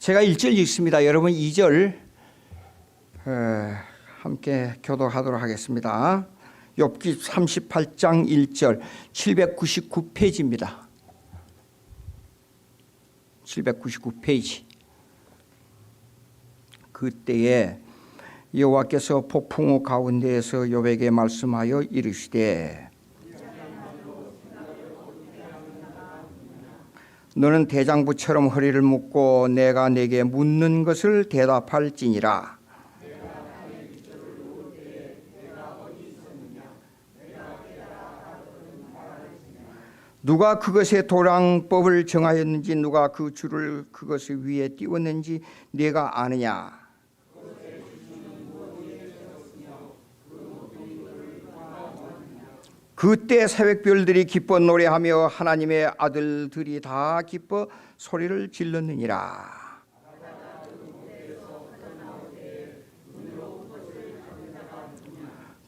제가 1절 읽습니다. 여러분 2절 함께 교독하도록 하겠습니다. 욥기 38장 1절 799페이지입니다. 799페이지. 그때에 여호와께서 폭풍우 가운데에서 욥에게 말씀하여 이르시되 너는 대장부처럼 허리를 묶고 내가 내게 묻는 것을 대답할지니라. 누가 그것의 도량법을 정하였는지 누가 그 줄을 그것을 위에 띄웠는지 네가 아느냐. 그때 새벽별들이 기뻐 노래하며 하나님의 아들들이 다 기뻐 소리를 질렀느니라.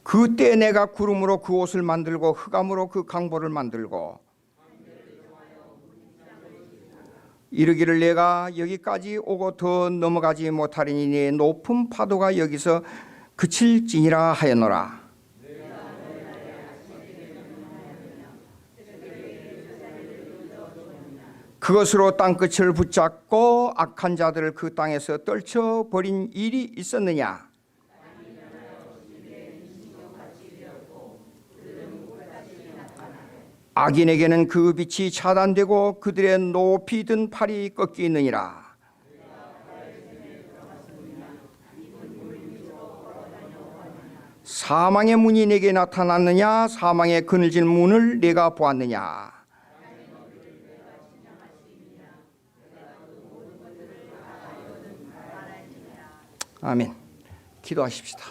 그때 내가 구름으로 그 옷을 만들고 흑암으로 그 강보를 만들고 이르기를 내가 여기까지 오고 더 넘어가지 못하리니 내 높은 파도가 여기서 그칠지니라 하였노라. 그것으로 땅끝을 붙잡고 악한 자들을 그 땅에서 떨쳐버린 일이 있었느냐. 악인에게는 그 빛이 차단되고 그들의 높이 든 팔이 꺾이느니라. 사망의 문이 내게 나타났느냐. 사망의 그늘진 문을 내가 보았느냐. 아멘. 기도하십시다.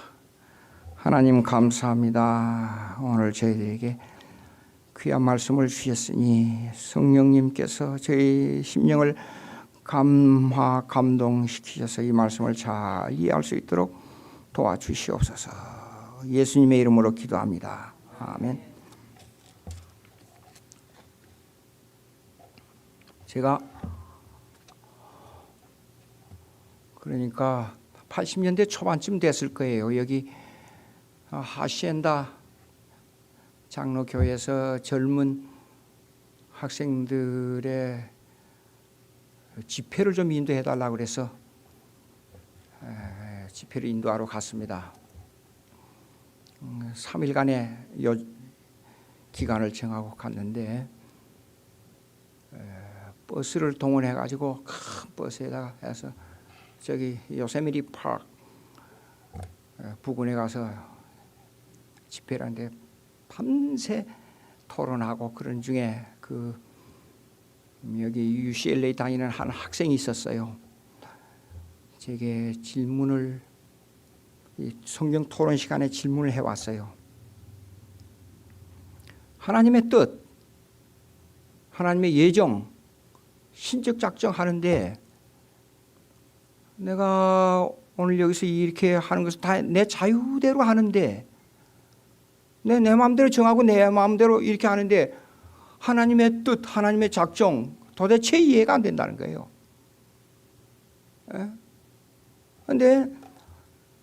하나님 감사합니다. 오늘 저희들에게 귀한 말씀을 주셨으니 성령님께서 저희 심령을 감동시키셔서 이 말씀을 잘 이해할 수 있도록 도와주시옵소서. 예수님의 이름으로 기도합니다. 아멘. 제가 그러니까 80년대 초반쯤 됐을 거예요. 여기 하시엔다 장로교회에서 젊은 학생들의 집회를 좀 인도해 달라고 그래서 집회를 인도하러 갔습니다. 3일간의 기간을 정하고 갔는데 버스를 동원해 가지고 큰 버스에다가 해서 저기 요세미티 파크 부근에 가서 집회를 하는데 밤새 토론하고 그런 중에 그 여기 UCLA 다니는 한 학생이 있었어요. 제게 질문을 성경 토론 시간에 질문을 해왔어요. 하나님의 뜻, 하나님의 예정, 신적 작정하는데 내가 오늘 여기서 이렇게 하는 것은 다 내 자유대로 하는데 내 마음대로 정하고 내 마음대로 이렇게 하는데 하나님의 뜻, 하나님의 작정 도대체 이해가 안 된다는 거예요. 그런데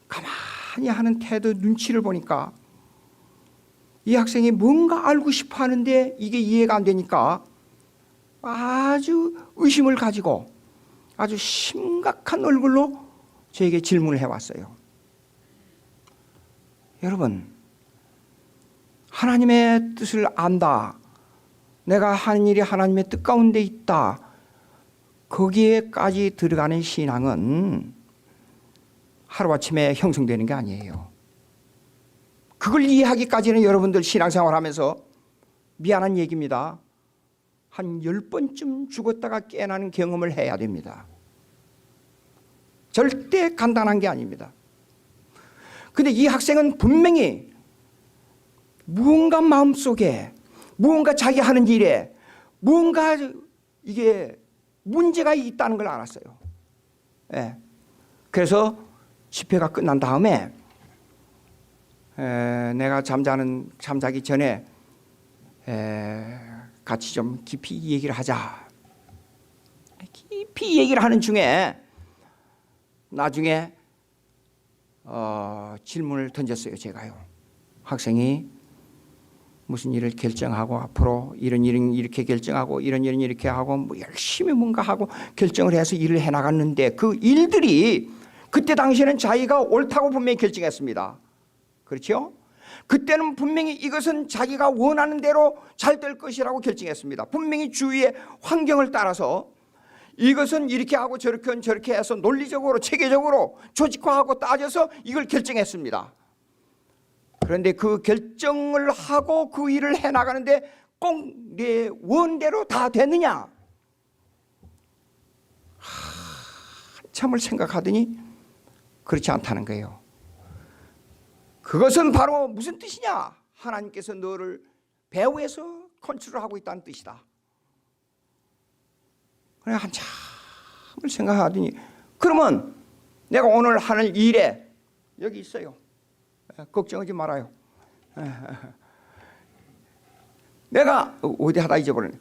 가만히 하는 태도 눈치를 보니까 이 학생이 뭔가 알고 싶어 하는데 이게 이해가 안 되니까 아주 의심을 가지고 아주 심각한 얼굴로 저에게 질문을 해왔어요. 여러분, 하나님의 뜻을 안다. 내가 하는 일이 하나님의 뜻 가운데 있다. 거기에까지 들어가는 신앙은 하루아침에 형성되는 게 아니에요. 그걸 이해하기까지는 여러분들 신앙생활 하면서 미안한 얘기입니다. 한 10번쯤 죽었다가 깨어나는 경험을 해야 됩니다. 절대 간단한 게 아닙니다. 근데 이 학생은 분명히 무언가 마음속에 무언가 자기 하는 일에 무언가 이게 문제가 있다는 걸 알았어요. 예. 그래서 집회가 끝난 다음에 내가 잠자기 전에 같이 좀 깊이 얘기를 하자. 깊이 얘기를 하는 중에 나중에 질문을 던졌어요. 제가요. 학생이 무슨 일을 결정하고 앞으로 이런 일은 이렇게 결정하고 이런 일은 이렇게 하고 뭐 열심히 뭔가 하고 결정을 해서 일을 해나갔는데 그 일들이 그때 당시에는 자기가 옳다고 분명히 결정했습니다. 그렇죠? 그때는 분명히 이것은 자기가 원하는 대로 잘 될 것이라고 결정했습니다. 분명히 주위의 환경을 따라서 이것은 이렇게 하고 저렇게 해서 논리적으로 체계적으로 조직화하고 따져서 이걸 결정했습니다. 그런데 그 결정을 하고 그 일을 해나가는데 꼭 내 원대로 다 됐느냐? 한참을 생각하더니 그렇지 않다는 거예요. 그것은 바로 무슨 뜻이냐? 하나님께서 너를 배후에서 컨트롤하고 있다는 뜻이다. 그래 한참을 생각하더니 그러면 내가 오늘 하는 일에 여기 있어요. 걱정하지 말아요. 내가 어디 하다 잊어버렸네.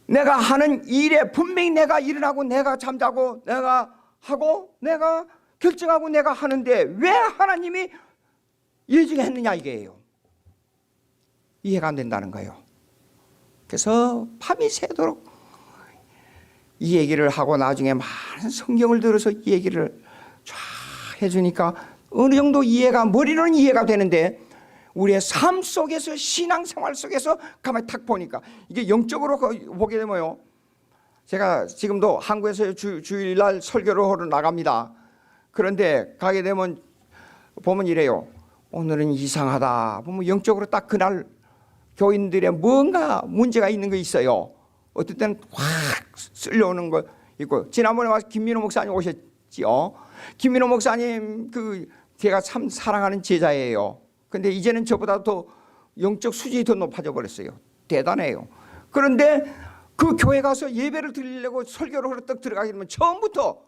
내가 하는 일에 분명히 내가 일어나고 내가 잠자고 내가 하고 내가 결정하고 내가 하는데 왜 하나님이 예정했느냐 이게요. 이해가 안 된다는 거예요. 그래서 밤이 새도록 이 얘기를 하고 나중에 많은 성경을 들어서 이 얘기를 쫙 해주니까 어느 정도 이해가 머리로는 이해가 되는데 우리의 삶 속에서 신앙생활 속에서 가만히 탁 보니까 이게 영적으로 보게 되면요. 제가 지금도 한국에서 주일날 설교를 하러 나갑니다. 그런데 가게 되면 보면 이래요. 오늘은 이상하다. 보면 영적으로 딱 그날 교인들의 뭔가 문제가 있는 거 있어요. 어떨 때는 확 쓸려오는 거 있고 지난번에 와서 김민호 목사님 오셨지요. 김민호 목사님 제가 참 사랑하는 제자예요. 근데 이제는 저보다 더 영적 수준이 더 높아져 버렸어요. 대단해요. 그런데 그 교회 가서 예배를 드리려고 설교를 하러 딱 들어가게 되면 처음부터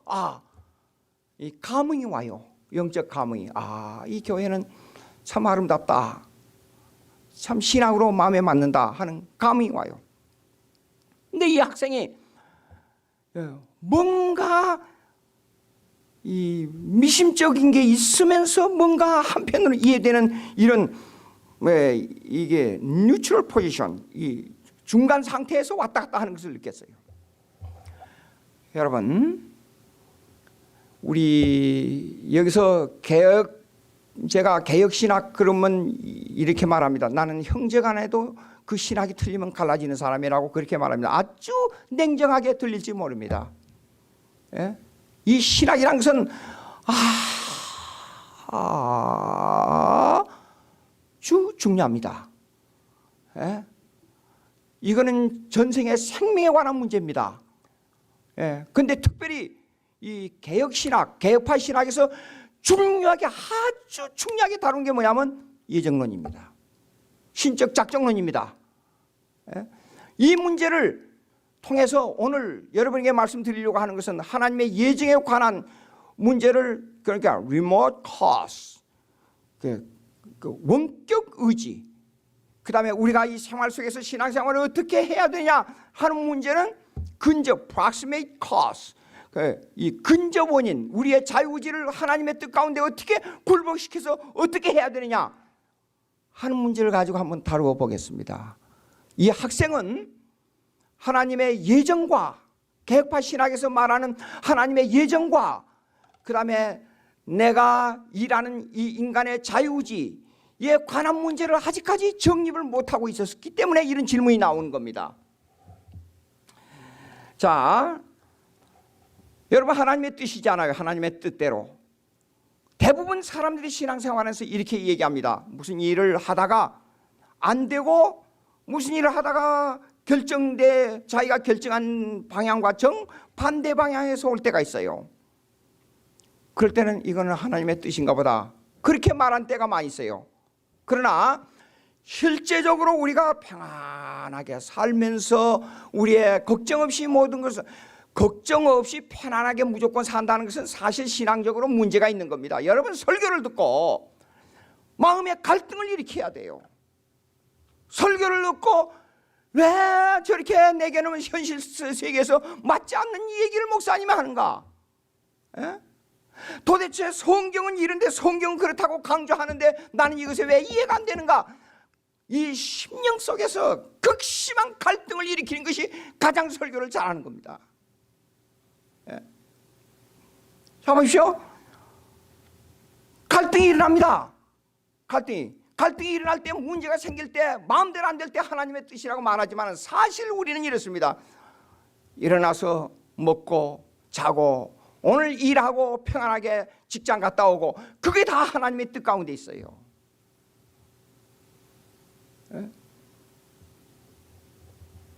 이 감흥이 와요. 영적 감흥이. 이 교회는 참 아름답다. 참 신앙으로 마음에 맞는다 하는 감흥이 와요. 근데 이 학생이 뭔가 이 미심적인 게 있으면서 뭔가 한편으로 이해되는 이런 이게 뉴트럴 포지션, 이 중간 상태에서 왔다 갔다 하는 것을 느꼈어요. 여러분, 우리 여기서 제가 개혁신학 그러면 이렇게 말합니다. 나는 형제간에도 그 신학이 틀리면 갈라지는 사람이라고 그렇게 말합니다. 아주 냉정하게 들릴지 모릅니다. 예? 이 신학이란 것은 아주 중요합니다. 예? 이거는 전생의 생명에 관한 문제입니다. 그런데 특별히 이 개혁신학, 개혁파 신학에서 아주 중요하게 다룬 게 뭐냐면 예정론입니다. 신적 작정론입니다. 이 문제를 통해서 오늘 여러분에게 말씀드리려고 하는 것은 하나님의 예정에 관한 문제를 그러니까 remote cause, 그 원격 의지, 그 다음에 우리가 이 생활 속에서 신앙생활을 어떻게 해야 되냐 하는 문제는 근접 proximate cause, 이 근접 원인, 우리의 자유의지를 하나님의 뜻 가운데 어떻게 굴복시켜서 어떻게 해야 되느냐 하는 문제를 가지고 한번 다루어 보겠습니다. 이 학생은 하나님의 예정과 개혁파 신학에서 말하는 하나님의 예정과 그 다음에 내가 일하는 이 인간의 자유의지에 관한 문제를 아직까지 정립을 못하고 있었기 때문에 이런 질문이 나오는 겁니다. 자, 여러분 하나님의 뜻이잖아요. 하나님의 뜻대로 대부분 사람들이 신앙생활에서 이렇게 얘기합니다. 무슨 일을 하다가 안 되고 무슨 일을 하다가 자기가 결정한 방향과 정반대 방향에서 올 때가 있어요. 그럴 때는 이거는 하나님의 뜻인가 보다 그렇게 말한 때가 많이 있어요. 그러나 실제적으로 우리가 평안하게 살면서 우리의 걱정 없이 모든 것을 걱정 없이 편안하게 무조건 산다는 것은 사실 신앙적으로 문제가 있는 겁니다. 여러분 설교를 듣고 마음의 갈등을 일으켜야 돼요. 설교를 듣고 왜 저렇게 내게는 현실 세계에서 맞지 않는 이 얘기를 목사님이 하는가? 도대체 성경은 이런데 성경은 그렇다고 강조하는데 나는 이것에 왜 이해가 안 되는가? 이 심령 속에서 극심한 갈등을 일으키는 것이 가장 설교를 잘하는 겁니다. 예. 자 보십시오. 갈등이 일어납니다. 갈등이 일어날 때, 문제가 생길 때, 마음대로 안 될 때 하나님의 뜻이라고 말하지만 사실 우리는 이렇습니다. 일어나서 먹고 자고 오늘 일하고 평안하게 직장 갔다 오고 그게 다 하나님의 뜻 가운데 있어요.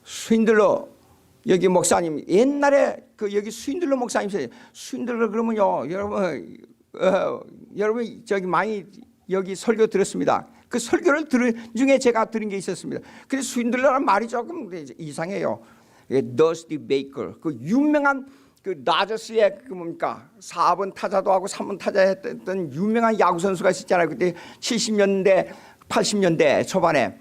스윈들러 여기 목사님 옛날에 그 여기 스윈들러 목사님 있어요. 스윈들러 그러면요 여러분 저기 많이 여기 설교 들었습니다. 그 설교를 들은 중에 제가 들은 게 있었습니다. 그래서 스윈들러라는 말이 조금 이상해요. 더스티 베이커 그 유명한 그 다저스의 그 뭡니까 4번 타자도 하고 3번 타자 했던 유명한 야구 선수가 있었잖아요. 그때 70년대 80년대 초반에.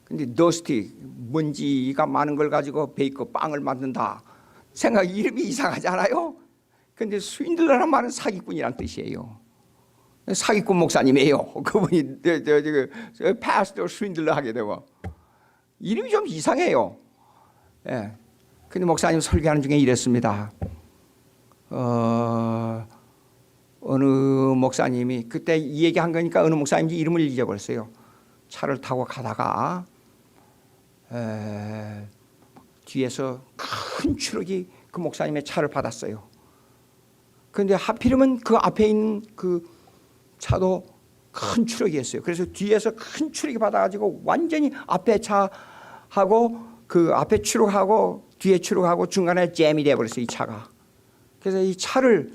근데 더스티 먼지가 많은 걸 가지고 베이커 빵을 만든다. 생각 이름이 이상하지 않아요? 근데 스윈들러라는 말은 사기꾼이란 뜻이에요. 사기꾼 목사님이에요. 그분이 파스터 스윈들러 하게 되고 이름이 좀 이상해요. 예. 근데 목사님 설교하는 중에 이랬습니다. 어느 목사님이 그때 이 얘기한 거니까 어느 목사님인지 이름을 잊어버렸어요. 차를 타고 가다가 뒤에서 큰 추락이 그 목사님의 차를 받았어요. 그런데 하필이면 그 앞에 있는 그 차도 큰 추락이었어요. 그래서 뒤에서 큰 추락이 받아가지고 완전히 앞에 차하고 그 앞에 추락하고 뒤에 추락하고 중간에 잼이 돼버렸어요. 이 차가. 그래서 이 차를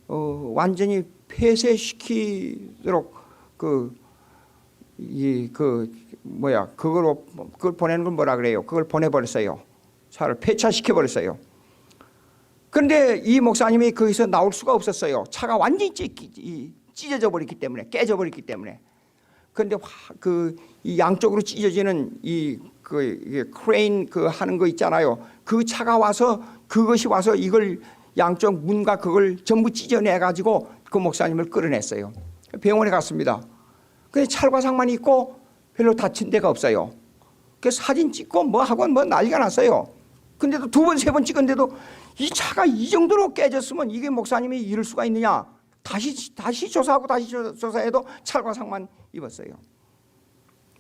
완전히 폐쇄시키도록 그걸 보내는 걸 뭐라 그래요? 그걸 보내버렸어요. 차를 폐차시켜 버렸어요. 그런데 이 목사님이 거기서 나올 수가 없었어요. 차가 완전히 찢어져 버렸기 때문에, 깨져 버렸기 때문에. 그런데 이 양쪽으로 찢어지는 크레인 하는 거 있잖아요. 그 차가 와서 그것이 와서 이걸 양쪽 문과 그걸 전부 찢어내 가지고 그 목사님을 끌어냈어요. 병원에 갔습니다. 근데 찰과상만 있고 별로 다친 데가 없어요. 그래서 사진 찍고 뭐 하고 뭐 난리가 났어요. 근데도 2번, 3번 찍은데도 이 차가 이 정도로 깨졌으면 이게 목사님이 이럴 수가 있느냐? 다시 조사하고 다시 조사해도 찰과상만 입었어요.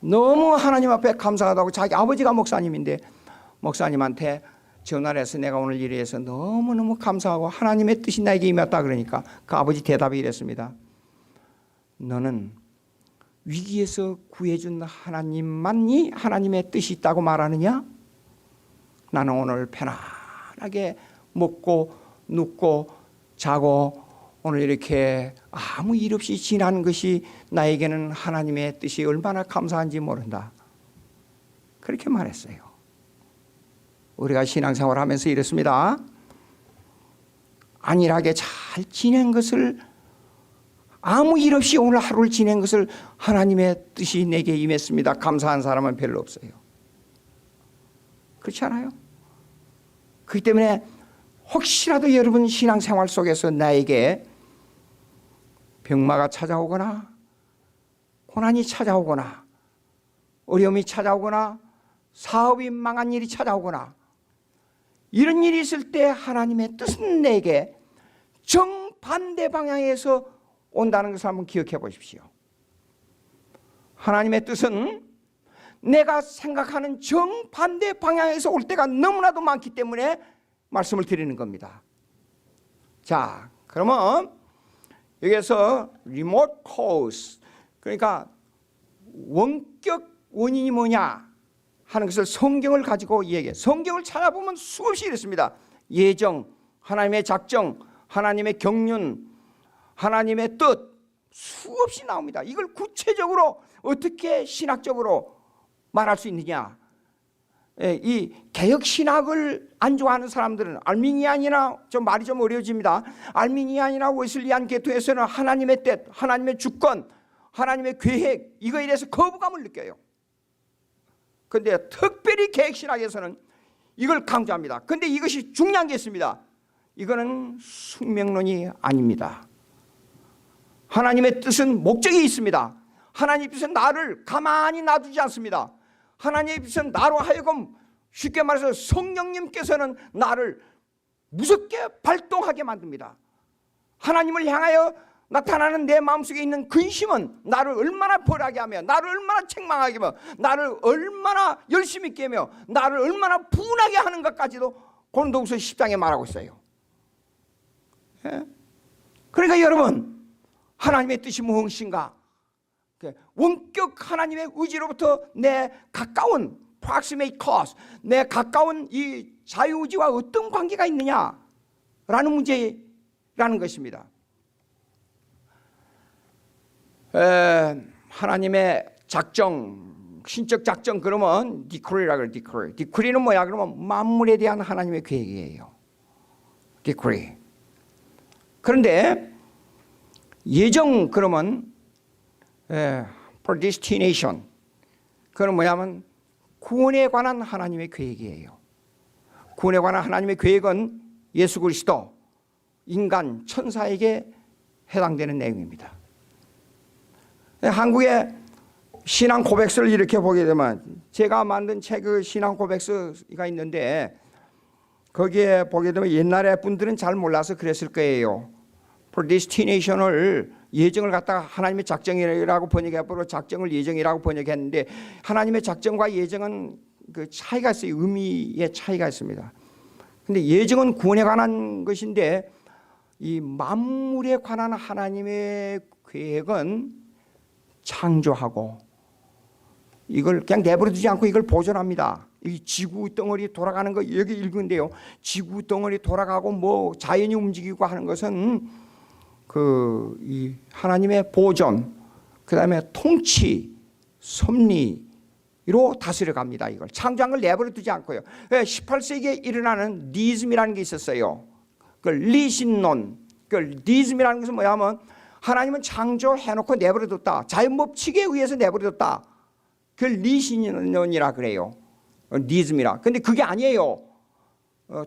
너무 하나님 앞에 감사하다고 자기 아버지가 목사님인데 목사님한테 전화를 해서 내가 오늘 일에 해서 너무너무 감사하고 하나님의 뜻이 나에게 임했다 그러니까 그 아버지 대답이 이랬습니다. 너는 위기에서 구해준 하나님만이 하나님의 뜻이 있다고 말하느냐? 나는 오늘 편안하게 먹고 눕고 자고 오늘 이렇게 아무 일 없이 지난 것이 나에게는 하나님의 뜻이 얼마나 감사한지 모른다. 그렇게 말했어요. 우리가 신앙생활 하면서 이랬습니다. 안일하게 잘 지낸 것을 아무 일 없이 오늘 하루를 지낸 것을 하나님의 뜻이 내게 임했습니다. 감사한 사람은 별로 없어요. 그렇지 않아요? 그렇기 때문에 혹시라도 여러분 신앙생활 속에서 나에게 병마가 찾아오거나 고난이 찾아오거나 어려움이 찾아오거나 사업이 망한 일이 찾아오거나 이런 일이 있을 때 하나님의 뜻은 내게 정반대 방향에서 온다는 것을 한번 기억해 보십시오. 하나님의 뜻은 내가 생각하는 정반대 방향에서 올 때가 너무나도 많기 때문에 말씀을 드리는 겁니다. 자, 그러면 여기에서 remote cause, 그러니까 원격 원인이 뭐냐 하는 것을 성경을 가지고 얘기해. 성경을 찾아보면 수없이 이렇습니다. 예정, 하나님의 작정, 하나님의 경륜, 하나님의 뜻 수없이 나옵니다. 이걸 구체적으로 어떻게 신학적으로 말할 수 있느냐. 이 개혁신학을 안 좋아하는 사람들은 알미니안이나 좀 말이 좀 어려워집니다. 알미니안이나 웨슬리안 계통에서는 하나님의 뜻, 하나님의 주권, 하나님의 계획 이거에 대해서 거부감을 느껴요. 그런데 특별히 개혁신학에서는 이걸 강조합니다. 그런데 이것이 중요한 게 있습니다. 이거는 숙명론이 아닙니다. 하나님의 뜻은 목적이 있습니다. 하나님의 뜻은 나를 가만히 놔두지 않습니다. 하나님의 뜻은 나로 하여금 쉽게 말해서 성령님께서는 나를 무섭게 발동하게 만듭니다. 하나님을 향하여 나타나는 내 마음속에 있는 근심은 나를 얼마나 벌하게 하며, 나를 얼마나 책망하게 하며, 나를 얼마나 열심히 있게 하며, 나를 얼마나 분하게 하는 것까지도 고린도후서 10장에 말하고 있어요. 예? 그러니까 여러분, 하나님의 뜻이 무엇인가? 원격 하나님의 의지로부터 내 가까운 proximate cause, 내 가까운 이 자유의지와 어떤 관계가 있느냐라는 문제라는 것입니다. 하나님의 작정, 신적 작정, 그러면 디크리라고 그래요. 디크리. 디크리는 뭐야? 그러면 만물에 대한 하나님의 계획이에요. 디크리. 그런데 예정, 그러면 predestination, 그건 뭐냐면 구원에 관한 하나님의 계획이에요. 구원에 관한 하나님의 계획은 예수 그리스도, 인간, 천사에게 해당되는 내용입니다. 한국의 신앙 고백서를 이렇게 보게 되면, 제가 만든 책의 신앙 고백서가 있는데 거기에 보게 되면 옛날에 분들은 잘 몰라서 그랬을 거예요. predestination을, 예정을 갖다가 하나님의 작정이라고 번역해버리고 작정을 예정이라고 번역했는데, 하나님의 작정과 예정은 그 차이가 있어요. 의미의 차이가 있습니다. 근데 예정은 구원에 관한 것인데, 이 만물에 관한 하나님의 계획은 창조하고, 이걸 그냥 내버려 두지 않고 이걸 보존합니다. 이 지구 덩어리 돌아가는 거 여기 읽은데요, 지구 덩어리 돌아가고 뭐 자연이 움직이고 하는 것은 이 하나님의 보존, 그 다음에 통치, 섭리로 다스려 갑니다. 이걸 창조한 걸 내버려 두지 않고요. 18세기에 일어나는 니즘이라는 게 있었어요. 그 리신론, 그 니즘이라는 것은 뭐냐면 하나님은 창조해놓고 내버려뒀다, 자연법칙에 의해서 내버려뒀다, 그걸 리신론이라 그래요. 니즘이라. 근데 그게 아니에요.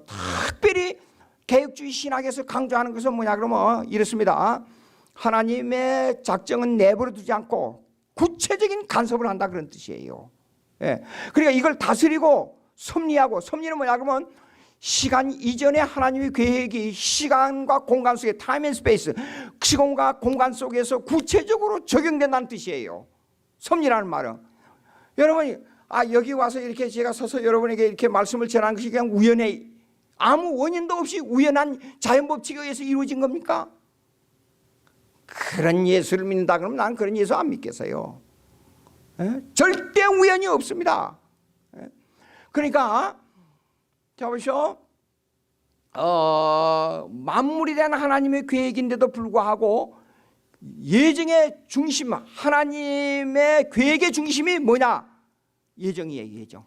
특별히 개혁주의 신학에서 강조하는 것은 뭐냐 그러면 이렇습니다. 하나님의 작정은 내버려두지 않고 구체적인 간섭을 한다, 그런 뜻이에요. 예. 그러니까 이걸 다스리고 섭리하고, 섭리는 뭐냐 그러면 시간 이전에 하나님의 계획이 시간과 공간 속에, 타임 앤 스페이스, 시공과 공간 속에서 구체적으로 적용된다는 뜻이에요. 섭리라는 말은. 여러분이 여기 와서 이렇게 제가 서서 여러분에게 이렇게 말씀을 전하는 것이 그냥 우연의, 아무 원인도 없이 우연한 자연법칙에 의해서 이루어진 겁니까? 그런 예수를 믿는다 그러면 난 그런 예수 안 믿겠어요. 절대 우연이 없습니다. 그러니까 자 보시오, 만물에 대한 하나님의 계획인데도 불구하고 예정의 중심, 하나님의 계획의 중심이 뭐냐? 예정이에요. 예정.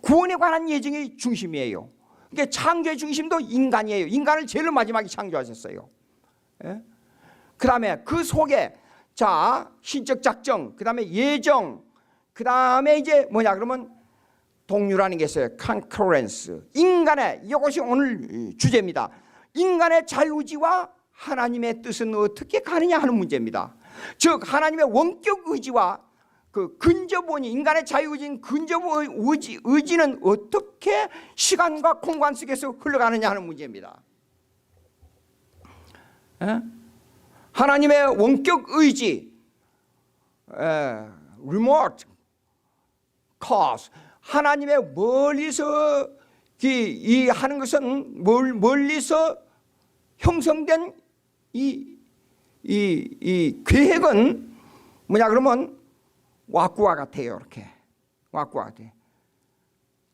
구원에 관한 예정이 중심이에요. 그러니까 창조의 중심도 인간이에요. 인간을 제일 마지막에 창조하셨어요. 예? 그 다음에 그 속에 신적 작정, 그 다음에 예정, 그 다음에 이제 뭐냐 그러면 동류라는 게 있어요. concurrence. 인간의, 이것이 오늘 주제입니다. 인간의 자유의지와 하나님의 뜻은 어떻게 가느냐 하는 문제입니다. 즉 하나님의 원격 의지와 그 근접 원인, 인간의 자유의지인 근접 의지는 어떻게 시간과 공간 속에서 흘러가느냐 하는 문제입니다. 하나님의 원격 의지, remote cause, 하나님의 멀리서 이 하는 것은 멀리서 형성된 이 계획은 뭐냐 그러면 왁구와 같아요. 이렇게 왁구와 같아요.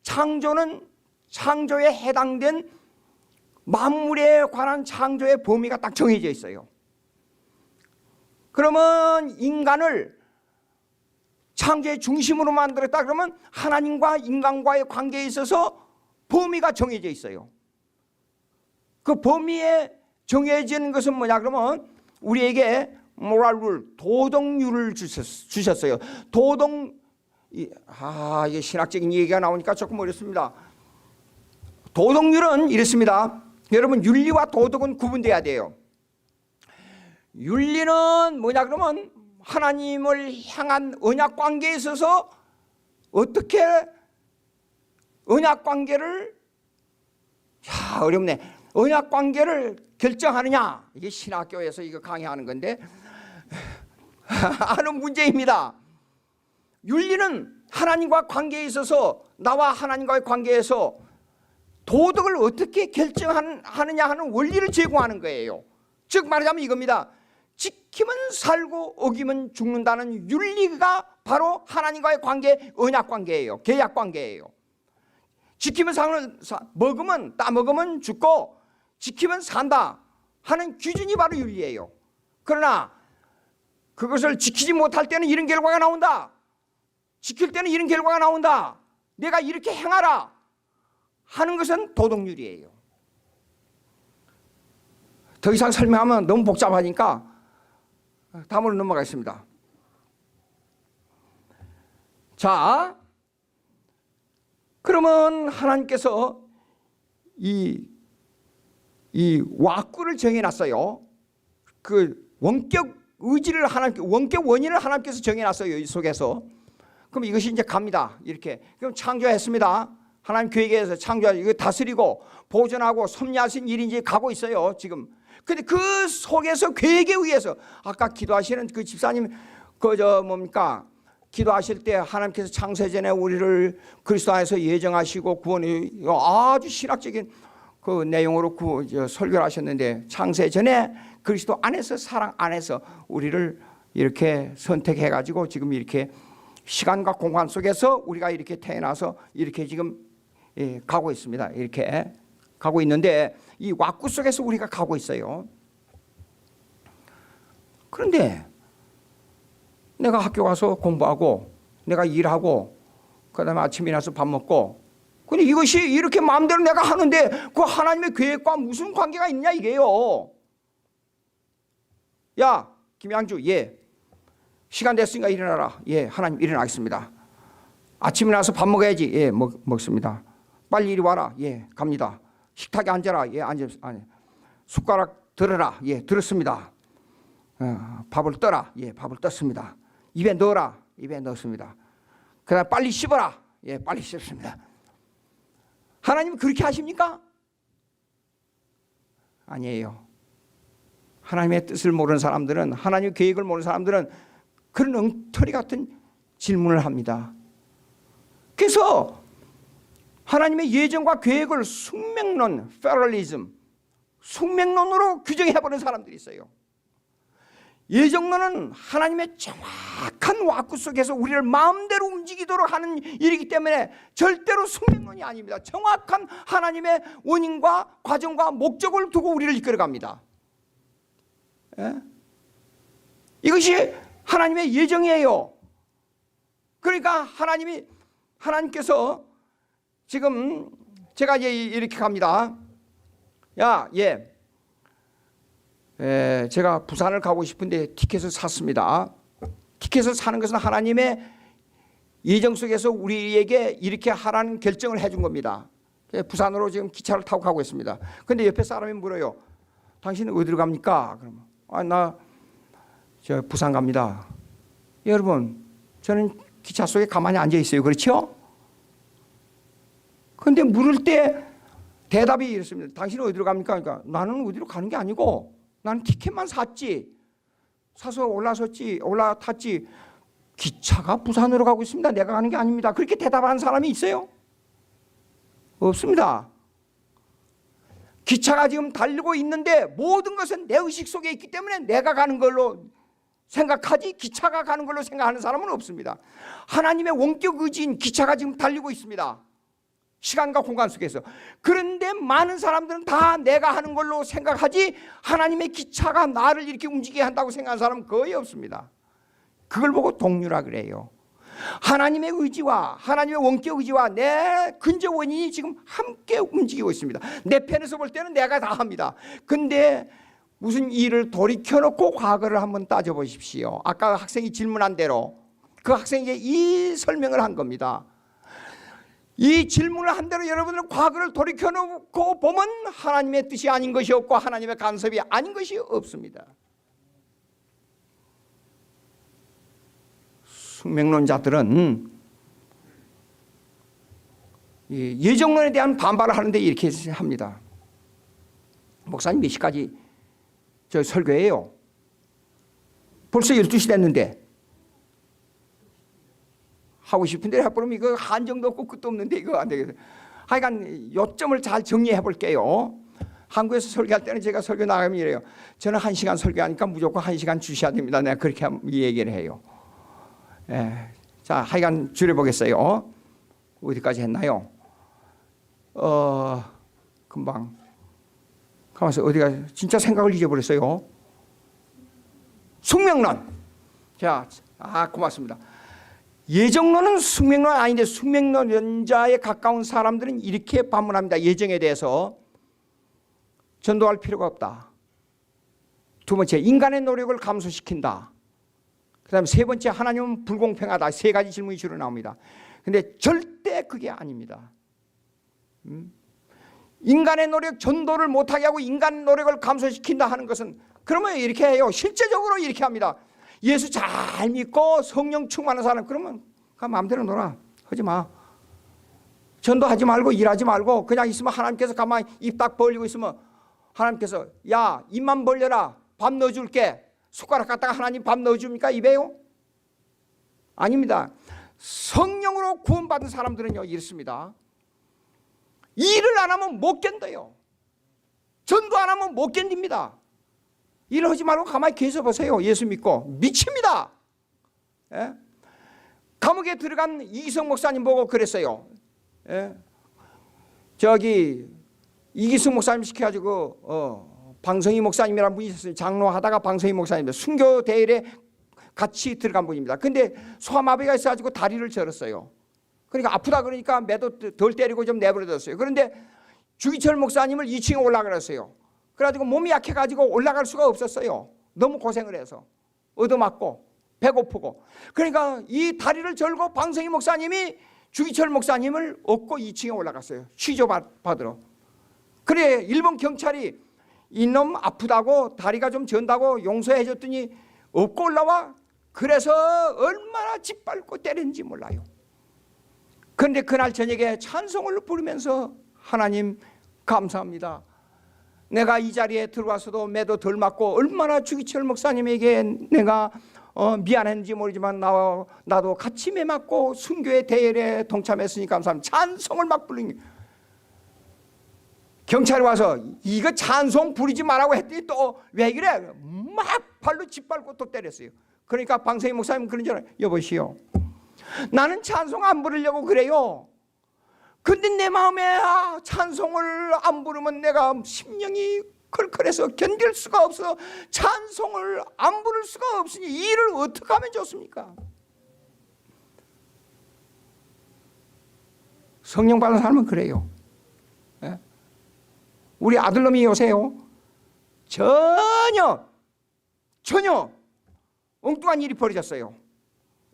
창조는 창조에 해당된 만물에 관한 창조의 범위가 딱 정해져 있어요. 그러면 인간을 창조의 중심으로 만들었다 그러면 하나님과 인간과의 관계에 있어서 범위가 정해져 있어요. 그 범위에 정해지는 것은 뭐냐 그러면 우리에게 모랄 룰, 도덕률을 주셨어요. 이게 신학적인 얘기가 나오니까 조금 어렵습니다. 도덕률은 이렇습니다. 여러분, 윤리와 도덕은 구분돼야 돼요. 윤리는 뭐냐 그러면 하나님을 향한 언약 관계에 있어서 어떻게 언약 관계를, 어렵네. 언약 관계를 결정하느냐. 이게 신학교에서 이거 강의하는 건데 하는 문제입니다. 윤리는 하나님과 관계에 있어서, 나와 하나님과의 관계에서 도덕을 어떻게 결정하느냐 하는 원리를 제공하는 거예요. 즉 말하자면 이겁니다. 지키면 살고 어기면 죽는다는 윤리가 바로 하나님과의 관계, 언약 관계예요. 계약 관계예요. 지키면 먹으면, 따먹으면 죽고 지키면 산다 하는 기준이 바로 윤리예요. 그러나 그것을 지키지 못할 때는 이런 결과가 나온다. 지킬 때는 이런 결과가 나온다. 내가 이렇게 행하라 하는 것은 도덕률이에요. 더 이상 설명하면 너무 복잡하니까 다음으로 넘어가겠습니다. 자, 그러면 하나님께서 이 왁구를 정해놨어요. 그 원격 의지를 원격 원인을 하나님께서 정해놨어요. 이 속에서. 그럼 이것이 이제 갑니다. 이렇게. 그럼 창조했습니다. 하나님 계획에서 창조하고 이거 다스리고 보존하고 섭리하신 일이 이제 가고 있어요. 지금. 근데 그 속에서 계획에 의해서 아까 기도하시는 그 집사님 기도하실 때 하나님께서 창세 전에 우리를 그리스도 안에서 예정하시고 구원이 아주 신학적인 그 내용으로 설교를 하셨는데, 창세 전에 그리스도 안에서, 사랑 안에서 우리를 이렇게 선택해 가지고 지금 이렇게 시간과 공간 속에서 우리가 이렇게 태어나서 이렇게 지금 가고 있습니다. 이렇게 가고 있는데 이 왁구 속에서 우리가 가고 있어요. 그런데 내가 학교 가서 공부하고 내가 일하고 그다음에 아침에 일어나서 밥 먹고, 근데 이것이 이렇게 마음대로 내가 하는데 그 하나님의 계획과 무슨 관계가 있냐 이게요. 야 김양주, 예 시간 됐으니까 일어나라. 예 하나님 일어나겠습니다. 아침에 일어나서 밥 먹어야지. 예 먹습니다. 빨리 이리 와라. 예 갑니다. 식탁에 앉아라. 예 앉아. 숟가락 들어라. 예 들었습니다. 밥을 떠라. 예 밥을 떴습니다. 입에 넣어라. 입에 넣었습니다. 그다음 빨리 씹어라. 예 빨리 씹습니다. 하나님 그렇게 하십니까? 아니에요. 하나님의 뜻을 모르는 사람들은, 하나님의 계획을 모르는 사람들은 그런 엉터리 같은 질문을 합니다. 그래서 하나님의 예정과 계획을 숙명론, 페럴리즘, 숙명론으로 규정해버리는 사람들이 있어요. 예정론은 하나님의 정확한 왁구 속에서 우리를 마음대로 움직이도록 하는 일이기 때문에 절대로 숙명론이 아닙니다. 정확한 하나님의 원인과 과정과 목적을 두고 우리를 이끌어갑니다. 예? 이것이 하나님의 예정이에요. 그러니까 하나님께서 지금 제가 이렇게 갑니다. 제가 부산을 가고 싶은데 티켓을 샀습니다. 티켓을 사는 것은 하나님의 예정 속에서 우리에게 이렇게 하라는 결정을 해준 겁니다. 부산으로 지금 기차를 타고 가고 있습니다. 그런데 옆에 사람이 물어요. 당신은 어디로 갑니까? 그러면 나 부산 갑니다. 여러분, 저는 기차 속에 가만히 앉아 있어요. 그렇죠? 그런데 물을 때 대답이 이렇습니다. 당신은 어디로 갑니까? 그러니까 나는 어디로 가는 게 아니고 나는 티켓만 샀지. 사서 올라탔지. 기차가 부산으로 가고 있습니다. 내가 가는 게 아닙니다. 그렇게 대답하는 사람이 있어요? 없습니다. 기차가 지금 달리고 있는데 모든 것은 내 의식 속에 있기 때문에 내가 가는 걸로 생각하지 기차가 가는 걸로 생각하는 사람은 없습니다. 하나님의 원격 의지인 기차가 지금 달리고 있습니다. 시간과 공간 속에서. 그런데 많은 사람들은 다 내가 하는 걸로 생각하지 하나님의 기차가 나를 이렇게 움직이게 한다고 생각하는 사람은 거의 없습니다. 그걸 보고 동률화 그래요. 하나님의 의지와 하나님의 원격 의지와 내 근저 원인이 지금 함께 움직이고 있습니다. 내 편에서 볼 때는 내가 다 합니다. 근데 무슨 일을 돌이켜놓고 과거를 한번 따져보십시오. 아까 학생이 질문한 대로 그 학생에게 이 설명을 한 겁니다. 이 질문을 한 대로 여러분들은 과거를 돌이켜놓고 보면 하나님의 뜻이 아닌 것이 없고 하나님의 간섭이 아닌 것이 없습니다. 숙명론자들은 예정론에 대한 반발을 하는데 이렇게 합니다. 목사님 몇 시까지 저 설교해요? 벌써 12시 됐는데 하고 싶은데 해보면 이거 한정도 없고 끝도 없는데 이거 안 되겠어요. 하여간 요점을 잘 정리해 볼게요. 한국에서 설교할 때는 제가 설교 나가면 이래요. 저는 1시간 설교하니까 무조건 1시간 주셔야 됩니다. 내가 그렇게 얘기를 해요. 예. 자, 하여간 줄여보겠어요. 어디까지 했나요? 금방 가만있어. 어디가 진짜 생각을 잊어버렸어요. 숙명론. 자, 고맙습니다. 예정론은 숙명론 아닌데 숙명론자에 가까운 사람들은 이렇게 반문합니다. 예정에 대해서 전도할 필요가 없다. 두 번째, 인간의 노력을 감소시킨다. 그 다음에 세 번째, 하나님은 불공평하다. 세 가지 질문이 주로 나옵니다. 근데 절대 그게 아닙니다. 인간의 노력, 전도를 못하게 하고 인간의 노력을 감소시킨다 하는 것은 그러면 이렇게 해요. 실제적으로 이렇게 합니다. 예수 잘 믿고 성령 충만한 사람, 그러면 마음대로 놀아. 하지 마. 전도하지 말고 일하지 말고 그냥 있으면 하나님께서 가만히 입 딱 벌리고 있으면 하나님께서 야, 입만 벌려라. 밥 넣어줄게. 숟가락 갖다가 하나님 밥 넣어줍니까? 입에요? 아닙니다. 성령으로 구원받은 사람들은요 이렇습니다. 일을 안 하면 못 견뎌요. 전도 안 하면 못 견딥니다. 일을 하지 말고 가만히 계셔 보세요. 예수 믿고 미칩니다. 예? 감옥에 들어간 이기성 목사님 보고 그랬어요. 예? 저기 이기성 목사님 시켜가지고 방성희 목사님이라는 분이 있었어요. 장로하다가 방성희 목사님입니다. 순교 대회에 같이 들어간 분입니다. 근데 소아마비가 있어가지고 다리를 절었어요. 그러니까 아프다 그러니까 매도 덜 때리고 좀 내버려뒀어요. 그런데 주기철 목사님을 2층에 올라가랬어요. 그래가지고 몸이 약해가지고 올라갈 수가 없었어요. 너무 고생을 해서 얻어맞고 배고프고. 그러니까 이 다리를 절고 방성희 목사님이 주기철 목사님을 업고 2층에 올라갔어요. 취조받으러. 그래 일본 경찰이 이놈 아프다고 다리가 좀 전다고 용서해 줬더니 업고 올라와. 그래서 얼마나 짓밟고 때렸는지 몰라요. 그런데 그날 저녁에 찬송을 부르면서 하나님 감사합니다. 내가 이 자리에 들어와서도 매도 덜 맞고 얼마나 주기철 목사님에게 내가 미안했는지 모르지만 나도 같이 매 맞고 순교의 대회에 동참했으니 감사합니다. 찬송을 막 부르니 경찰이 와서 이거 찬송 부르지 말라고 했더니 또 왜 그래? 막 발로 짓밟고 또 때렸어요. 그러니까 방성희 목사님 그런 줄 알아요. 여보시오, 나는 찬송 안 부르려고 그래요. 근데 내 마음에 찬송을 안 부르면 내가 심령이 컬컬해서 견딜 수가 없어. 찬송을 안 부를 수가 없으니 이 일을 어떻게 하면 좋습니까? 성령 받은 사람은 그래요. 예? 우리 아들놈이 요새요 전혀 엉뚱한 일이 벌어졌어요.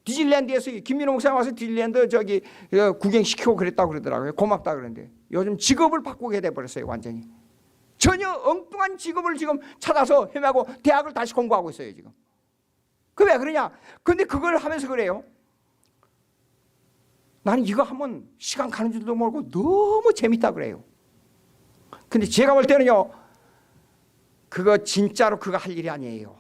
디즈니랜드에서 김민호 목사님 와서 디즈니랜드 저기 구경시키고 그랬다고 그러더라고요. 고맙다 그러는데 요즘 직업을 바꾸게 돼버렸어요. 완전히 전혀 엉뚱한 직업을 지금 찾아서 헤매고 대학을 다시 공부하고 있어요. 지금 그 왜 그러냐? 근데 그걸 하면서 그래요. 나는 이거 하면 시간 가는 줄도 모르고 너무 재밌다 그래요. 근데 제가 볼 때는요 그거 진짜로 그거 할 일이 아니에요.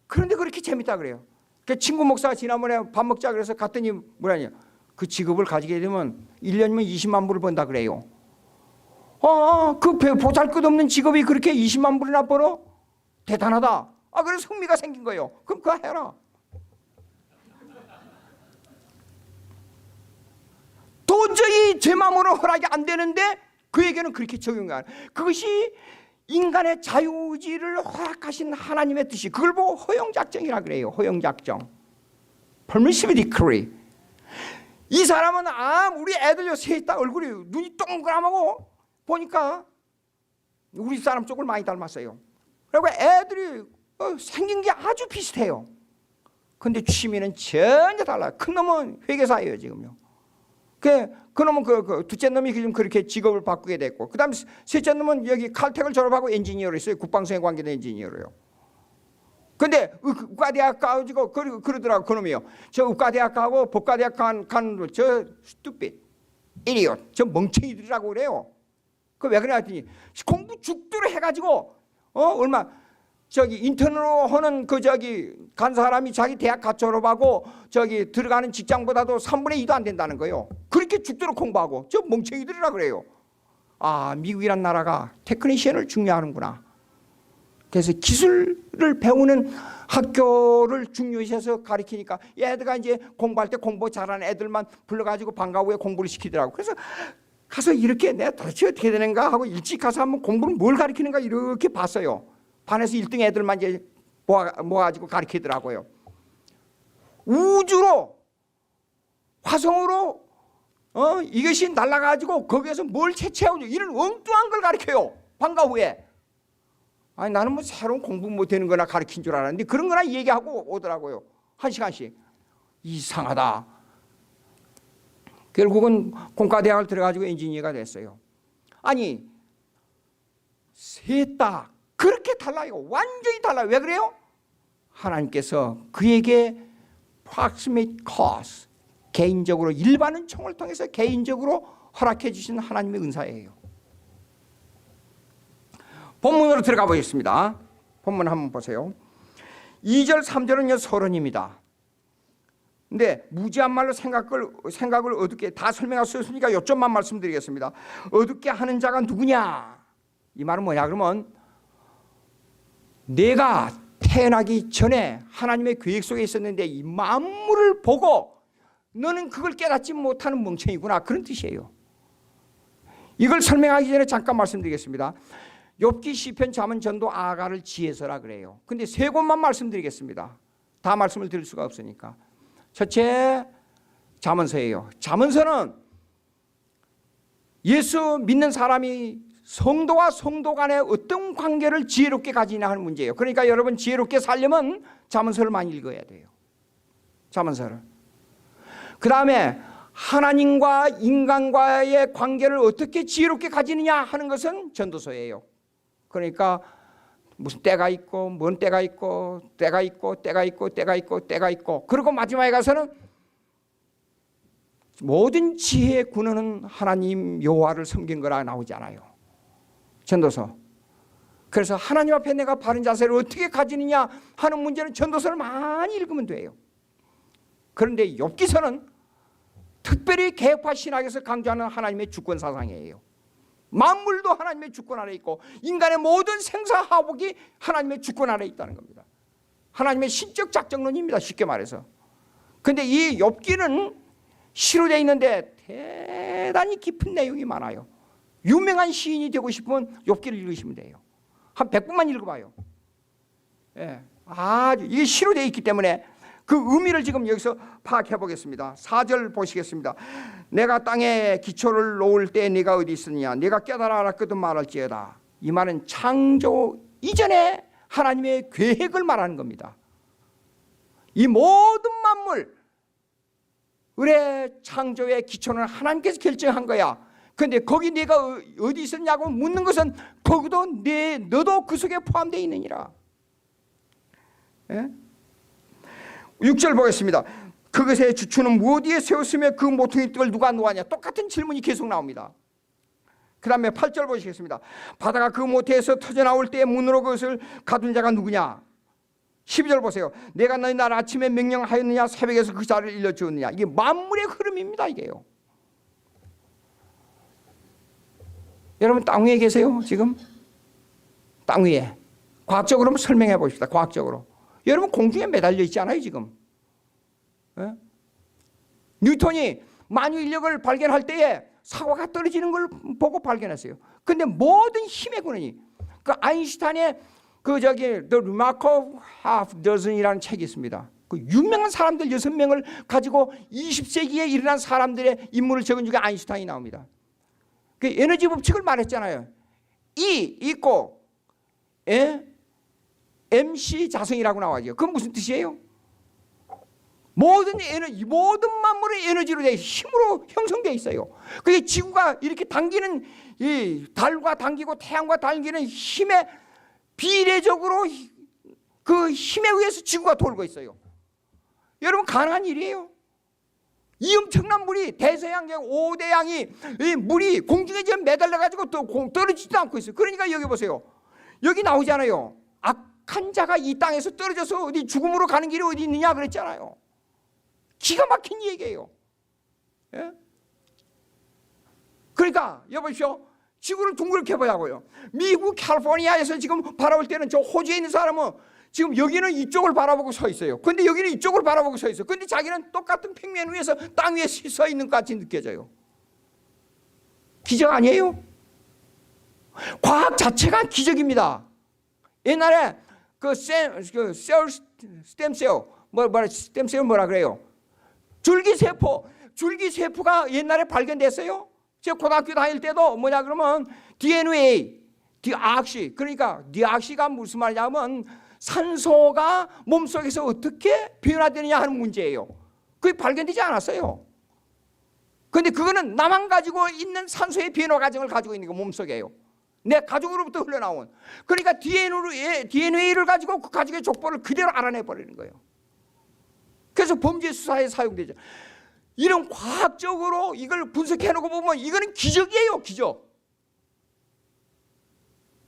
그런데 그렇게 재밌다 그래요. 그 친구 목사가 지난번에 밥 먹자 그래서 갔더니 뭐라냐, 그 직업을 가지게 되면 1년이면 20만 불을 번다 그래요. 그 보잘것없는 직업이 그렇게 20만 불이나 벌어? 대단하다. 그래서 흥미가 생긴 거예요. 그럼 그거 해라. 도저히 제 마음으로 허락이 안 되는데 그에게는 그렇게 적용이. 그것이 인간의 자유의지를 허락하신 하나님의 뜻이. 그걸 보고 허용작정이라 그래요. 허용작정. Permissive decree. 이 사람은 우리 애들 셋 다 얼굴이 눈이 동그라하고 보니까 우리 사람 쪽을 많이 닮았어요. 그리고 애들이 생긴 게 아주 비슷해요. 근데 취미는 전혀 달라요. 큰 놈은 회계사예요 지금요. 그놈은 그 둘째 놈이 지금 그렇게 직업을 바꾸게 됐고, 그 다음에 셋째 놈은 여기 칼텍을 졸업하고 엔지니어로 있어요. 국방성에 관계된 엔지니어로요. 근데 의과대학 가가지고 그러더라고, 그놈이요. 저 의과대학 가고 법과대학 가는 저 stupid, idiot, 저 멍청이들이라고 그래요. 그 왜 그래 했더니 공부 죽도록 해가지고 얼마 저기 인턴으로 하는 간 사람이 자기 대학 가 졸업하고 저기 들어가는 직장보다도 3분의 2도 안 된다는 거예요. 그렇게 죽도록 공부하고 저 멍청이들이라 그래요. 아, 미국이란 나라가 테크니션을 중요하는구나. 그래서 기술을 배우는 학교를 중요시해서 가르치니까 애들가 이제 공부할 때 공부 잘하는 애들만 불러가지고 방과 후에 공부를 시키더라고. 그래서 가서 이렇게 내가 도대체 어떻게 되는가 하고 일찍 가서 한번 공부를 뭘 가르치는가 이렇게 봤어요. 반에서 1등 애들만 이제 모아가지고 가르치더라고요. 우주로, 화성으로, 이것이 날아가지고 거기에서 뭘 채취하고 이런 엉뚱한 걸 가르쳐요. 방과 후에. 아니, 나는 뭐 새로운 공부 못 되는 거나 가르친 줄 알았는데 그런 거나 얘기하고 오더라고요. 1시간씩. 이상하다. 결국은 공과대학을 들어가지고 엔지니어가 됐어요. 아니, 셋 다 그렇게 달라요. 완전히 달라요. 왜 그래요? 하나님께서 그에게 proximate cause, 개인적으로 일반은 총을 통해서 개인적으로 허락해 주신 하나님의 은사예요. 본문으로 들어가 보겠습니다. 본문 한번 보세요. 2절 3절은요 서론입니다. 근데 무지한 말로 생각을 어둡게 다 설명할 수 없으니까 요점만 말씀드리겠습니다. 어둡게 하는 자가 누구냐? 이 말은 뭐냐? 그러면 내가 태어나기 전에 하나님의 계획 속에 있었는데 이 만물을 보고 너는 그걸 깨닫지 못하는 멍청이구나, 그런 뜻이에요. 이걸 설명하기 전에 잠깐 말씀드리겠습니다. 욥기, 시편, 잠언, 전도, 아가를 지혜서라 그래요. 근데 세 곳만 말씀드리겠습니다. 다 말씀을 드릴 수가 없으니까. 첫째, 잠언서예요. 잠언서는 예수 믿는 사람이 성도와 성도 간의 어떤 관계를 지혜롭게 가지냐 하는 문제예요. 그러니까 여러분 지혜롭게 살려면 잠언서를 많이 읽어야 돼요. 잠언서를. 그 다음에 하나님과 인간과의 관계를 어떻게 지혜롭게 가지느냐 하는 것은 전도서예요. 그러니까 무슨 때가 있고 뭔 때가 있고 때가 있고 때가 있고 때가 있고 때가 있고, 그리고 마지막에 가서는 모든 지혜의 근원은 하나님 여호와를 섬긴 거라 나오잖아요. 전도서. 그래서 하나님 앞에 내가 바른 자세를 어떻게 가지느냐 하는 문제는 전도서를 많이 읽으면 돼요. 그런데 욥기서는 특별히 개혁파 신학에서 강조하는 하나님의 주권 사상이에요. 만물도 하나님의 주권 아래 있고 인간의 모든 생사화복이 하나님의 주권 아래 있다는 겁니다. 하나님의 신적 작정론입니다, 쉽게 말해서. 그런데 이 욥기는 시로 되어 있는데 대단히 깊은 내용이 많아요. 유명한 시인이 되고 싶으면 욥기를 읽으시면 돼요. 한 100번만 읽어봐요. 예, 아주 이게 시로 되어 있기 때문에 그 의미를 지금 여기서 파악해 보겠습니다. 4절 보시겠습니다. 내가 땅에 기초를 놓을 때 네가 어디 있느냐? 네가 깨달아 알았거든 말할지어다. 이 말은 창조 이전에 하나님의 계획을 말하는 겁니다. 이 모든 만물 의 창조의 기초는 하나님께서 결정한 거야. 그런데 거기 네가 어디 있었냐고 묻는 것은 거기도 너도 그 속에 포함되어 있느니라. 예? 6절 보겠습니다. 그것의 주추는 무엇에 세웠으며 그 모퉁이 떡을 누가 놓았냐? 똑같은 질문이 계속 나옵니다. 그 다음에 8절 보시겠습니다. 바다가 그 모태에서 터져나올 때에 문으로 그것을 가둔 자가 누구냐? 12절 보세요. 내가 너희 날 아침에 명령하였느냐? 새벽에서 그 자를 일러주었느냐? 이게 만물의 흐름입니다, 이게요. 여러분 땅 위에 계세요, 지금? 땅 위에. 과학적으로 한번 설명해 봅시다, 과학적으로. 여러분 공중에 매달려 있지 않아요, 지금? 예? 뉴턴이 만유 인력을 발견할 때에 사과가 떨어지는 걸 보고 발견했어요. 그런데 모든 힘의 근원이 그 아인슈타인의 The Remark of Dozen이라는 책이 있습니다. 그 유명한 사람들 6명을 가지고 20세기에 일어난 사람들의 인물을 적은 중에 아인슈타인이 나옵니다. 그 에너지 법칙을 말했잖아요. E 있고 MC 자성이라고 나와요. 그건 무슨 뜻이에요? 모든 에너지, 모든 만물의 에너지로 돼 힘으로 형성되어 있어요. 그게 지구가 이렇게 당기는 이 달과 당기고 태양과 당기는 힘에 비례적으로 그 힘에 의해서 지구가 돌고 있어요. 여러분 가능한 일이에요. 이 엄청난 물이 대서양의 5대양이 이 물이 공중에 지금 매달려 가지고 또 떨어지지도 않고 있어요. 그러니까 여기 보세요. 여기 나오잖아요. 악한 자가 이 땅에서 떨어져서 어디 죽음으로 가는 길이 어디 있느냐 그랬잖아요. 기가 막힌 얘기예요. 예? 그러니까 여보십시오. 지구를 둥그렇게 보자고요. 미국 캘리포니아에서 지금 바라볼 때는 저 호주에 있는 사람은 지금 여기는 이쪽을 바라보고 서 있어요. 근데 여기는 이쪽을 바라보고 서 있어요. 근데 자기는 똑같은 평면 위에서 땅 위에 서 있는 것 같이 느껴져요. 기적 아니에요? 과학 자체가 기적입니다. 옛날에 스템셀 뭐라 그래요? 줄기세포가 옛날에 발견됐어요. 제가 고등학교 다닐 때도 뭐냐 그러면 DNA, 디옥시, 그러니까 디옥시가 무슨 말이냐면 산소가 몸속에서 어떻게 변화되느냐 하는 문제예요. 그게 발견되지 않았어요. 그런데 그거는 나만 가지고 있는 산소의 변화 과정을 가지고 있는 게 몸속이에요. 내 가족으로부터 흘러나온. 그러니까 DNA를 가지고 그 가족의 족보를 그대로 알아내버리는 거예요. 그래서 범죄 수사에 사용되죠. 이런 과학적으로 이걸 분석해놓고 보면 이거는 기적이에요. 기적.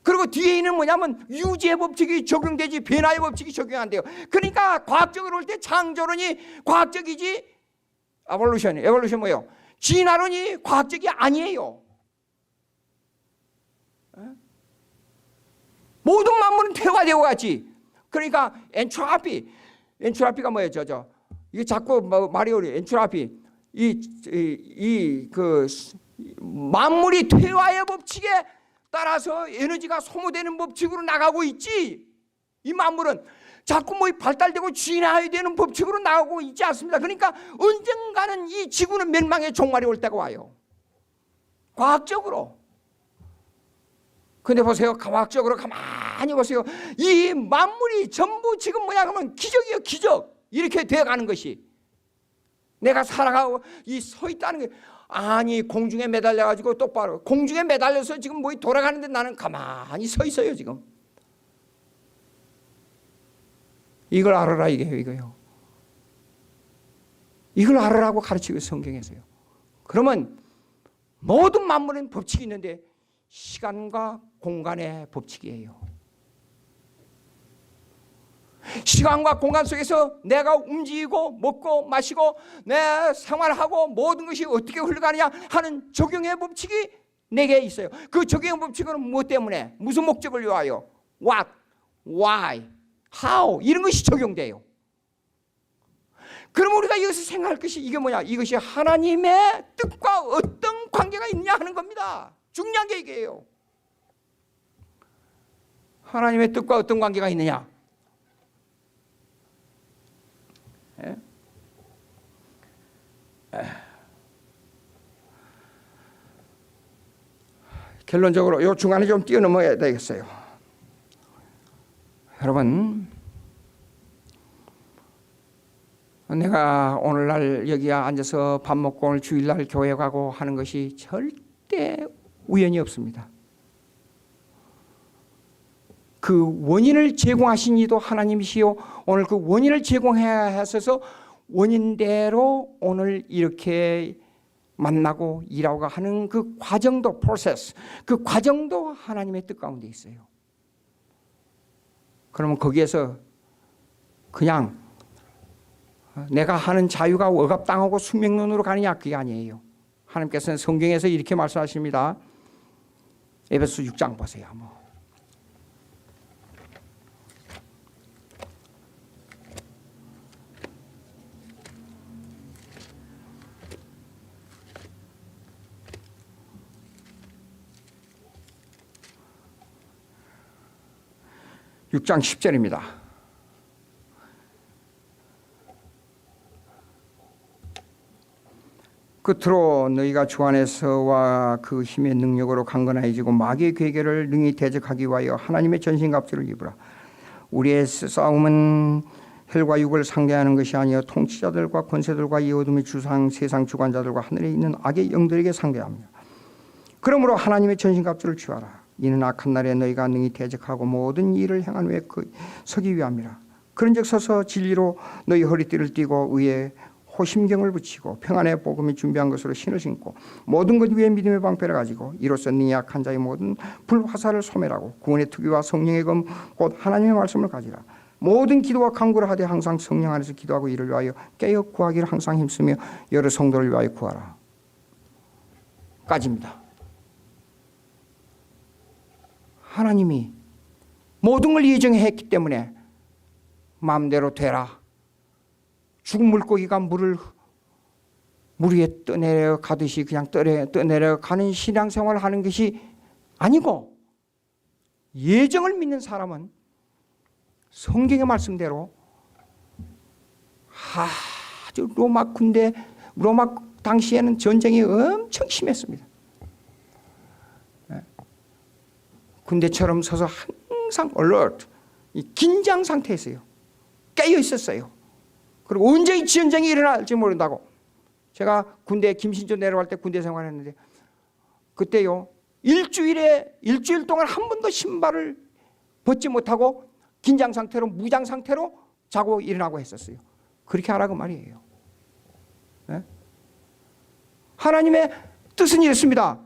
그리고 DNA는 뭐냐면 유지의 법칙이 적용되지 변화의 법칙이 적용 안 돼요. 그러니까 과학적으로 볼 때 창조론이 과학적이지 에볼루션 뭐예요? 진화론이 과학적이 아니에요. 모든 만물은 퇴화되어 갔지. 그러니까 엔트로피가 뭐예요? 이게 자꾸 말이 어려워요. 엔트로피. 그 만물이 퇴화의 법칙에 따라서 에너지가 소모되는 법칙으로 나가고 있지. 이 만물은 자꾸 뭐 발달되고 진화해야 되는 법칙으로 나가고 있지 않습니다. 그러니까 언젠가는 이 지구는 멸망의 종말이 올 때가 와요. 과학적으로. 근데 보세요. 과학적으로 가만히 보세요. 이 만물이 전부 지금 뭐냐 하면 기적이에요. 기적. 이렇게 되어가는 것이. 내가 살아가고 서 있다는 게 아니 공중에 매달려가지고 똑바로 공중에 매달려서 지금 뭐 돌아가는데 나는 가만히 서 있어요 지금. 이걸 알아라 이거요. 이걸 알아라고 가르치고 성경에서요. 그러면 모든 만물은 법칙이 있는데 시간과 공간의 법칙이에요. 시간과 공간 속에서 내가 움직이고 먹고 마시고 내 생활하고 모든 것이 어떻게 흘러가느냐 하는 적용의 법칙이 내게 있어요. 그 적용의 법칙은 무엇 때문에 무슨 목적을 위하여 what, why, how 이런 것이 적용돼요. 그럼 우리가 여기서 생각할 것이 이게 뭐냐? 이것이 하나님의 뜻과 어떤 관계가 있냐 하는 겁니다. 중요한 게 이게요. 하나님의 뜻과 어떤 관계가 있느냐? 결론적으로 이 중간에 좀 뛰어넘어야 되겠어요. 여러분, 내가 오늘날 여기 앉아서 밥 먹고 오늘 주일날 교회 가고 하는 것이 절대 우연이 없습니다. 그 원인을 제공하신 이도 하나님이시요 오늘 그 원인을 제공해야 하셔서 원인대로 오늘 이렇게 만나고 일하고 하는 그 과정도 프로세스, 그 과정도 하나님의 뜻 가운데 있어요. 그러면 거기에서 그냥 내가 하는 자유가 억압당하고 숙명론으로 가느냐 그게 아니에요. 하나님께서는 성경에서 이렇게 말씀하십니다. 에베소 6장 보세요. 6장 10절입니다. 끝으로 너희가 주 안에서와 그 힘의 능력으로 강건해지고 마귀의 괴계를 능히 대적하기 위하여 하나님의 전신갑주를 입으라. 우리의 싸움은 혈과 육을 상대하는 것이 아니여 통치자들과 권세들과 이 어둠의 주상 세상 주관자들과 하늘에 있는 악의 영들에게 상대합니다. 그러므로 하나님의 전신갑주를 취하라. 이는 악한 날에 너희가 능히 대적하고 모든 일을 행한 후에 서기 위함이라. 그런즉 서서 진리로 너희 허리띠를 띠고 의에 호심경을 붙이고 평안의 복음이 준비한 것으로 신을 신고 모든 것 위에 믿음의 방패를 가지고 이로써 능히 약한 자의 모든 불화살을 소멸하고 구원의 투기와 성령의 검 곧 하나님의 말씀을 가지라. 모든 기도와 간구를 하되 항상 성령 안에서 기도하고 이를 위하여 깨어 구하기를 항상 힘쓰며 여러 성도를 위하여 구하라. 까지입니다. 하나님이 모든 걸 예정했기 때문에 마음대로 되라. 죽은 물고기가 물 위에 떠내려 가듯이 그냥 떠내려 가는 신앙생활을 하는 것이 아니고, 예정을 믿는 사람은 성경의 말씀대로 아주 로마 당시에는 전쟁이 엄청 심했습니다. 군대처럼 서서 항상 alert, 긴장 상태였어요. 깨어 있었어요. 그리고 언제 이 전쟁이 일어날지 모른다고. 제가 군대 김신조 내려갈 때 군대 생활했는데 그때요 일주일 동안 한 번도 신발을 벗지 못하고 긴장 상태로 무장 상태로 자고 일어나고 했었어요. 그렇게 하라고 말이에요. 네? 하나님의 뜻은 이렇습니다.